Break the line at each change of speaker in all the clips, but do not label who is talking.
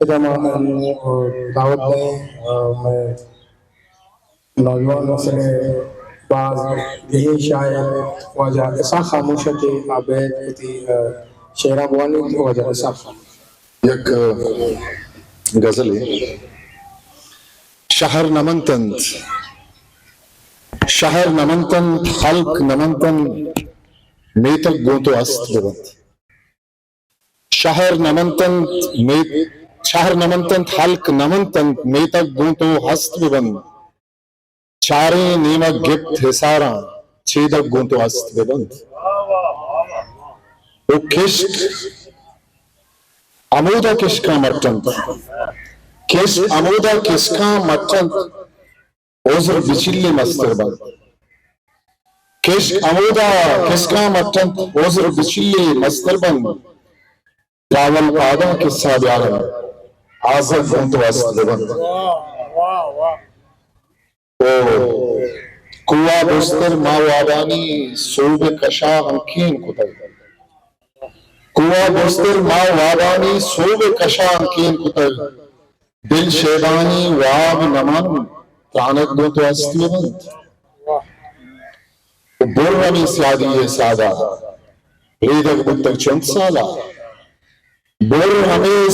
دعوت دیں میں نوجوان مسئلے بعض یہی شاعر وجہ ایسا خاموشت عبید ہوتی شعرہ بوانی وجہ ایسا
یک غزل ہے شہر نمنتند خلق نمنتند میتک گونتو است ببند شہر نمنتند خلق نمنتند میتک گونتو ہست ببند چارے نیمہ گپت حساراں چیدک گونتو است ببند او کشک عمودہ کشکا مرچند عمودہ کشکا مرچند عذر بچلی مستر بند کشک عمودہ کشکا مرچند عذر بچلی مستر بند راول پادا کسا بیارن آزر گونتو است بند کوا بستر ماوابانی صوب کشا ہمکین کتر کوا بستر ماوابانی صوب کشا ہمکین کتر دل شیدانی واب نمان تانک گونتو است بند بر ہمیں سیادی سادہ ریدک بتک چند سالہ بر ہمیں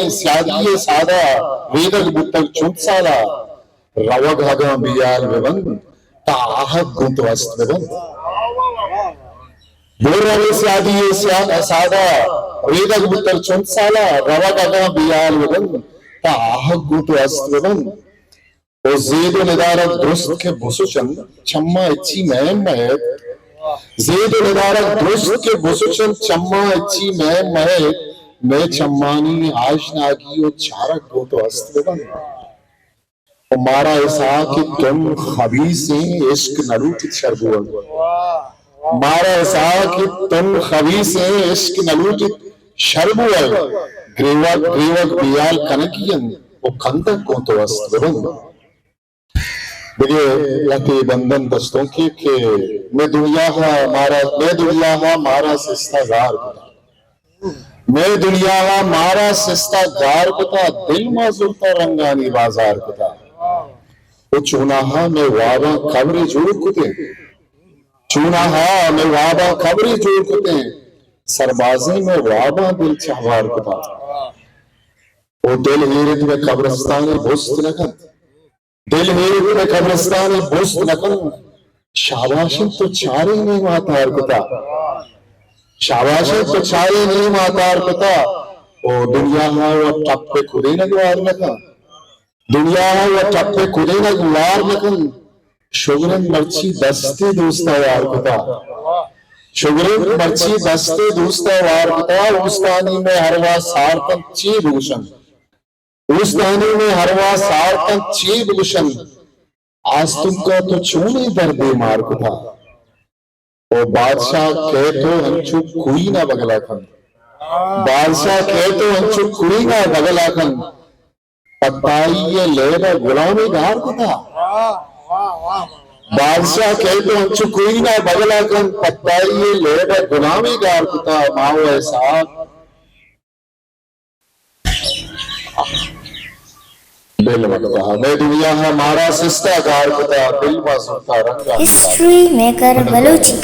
سیادی سادہ ریدک بتک چند سالہ روگ ہگاں بیال ببند تا آہد گونتو است ببند بور ہمیں سیادی سادہ ریدک بتر چند سالہ روگ ہگاں بیال ببند تا آہد گونتو است ببند او زید و ندارت درست کے بسو چند چمہ اچھی مہم مہد زید و ندارت درست کے بسو چند چمہ اچھی مہم مہد میں چمانی آشناگی و چارک گونتو است ببند مارا ایسا کہ تم خبیث ہیں عشق نلوٹت شربوان مارا ایسا کہ تم خبیث ہیں عشق نلوٹت شربوان گریوک بیال کنکین وہ کندک گونتو است ببند دیکھئے یہاں بندن دستوں کی کہ میں دنیا مارا سستا گار کتا میں دنیا مارا سستا گار کتا دل مازلتا رنگانی بازار کتا وہ چوناہا میں وابا قبری جوڑ کتے سربازی میں وابا دل چہوار کتا وہ دل ہیرت میں قبرستانی بست نکن شاباشن تو چارے نہیں ماتار کتا وہ دنیا ہاں وہ ٹپ پہ کھدے نگوار نکن شگرن مرچی دستے دوستا وار کتا اوستانی میں ہروا سارتن چی بگشن آج تم کا تو چونے دردے مار کتا او بادشاہ کہتو ہنچو کوئی نہ بگلا کن پتائی یہ لیبا غلامی گار کتا بادشاہ کہتو ہنچو کوئی نہ بگلا کن پتائی یہ لیبا غلامی گار کتا ماو ایسا بل وقتا میں دنیا ہمارا سستا گار کتا دل بازتا رنگا
ہسٹری میکر بلوچی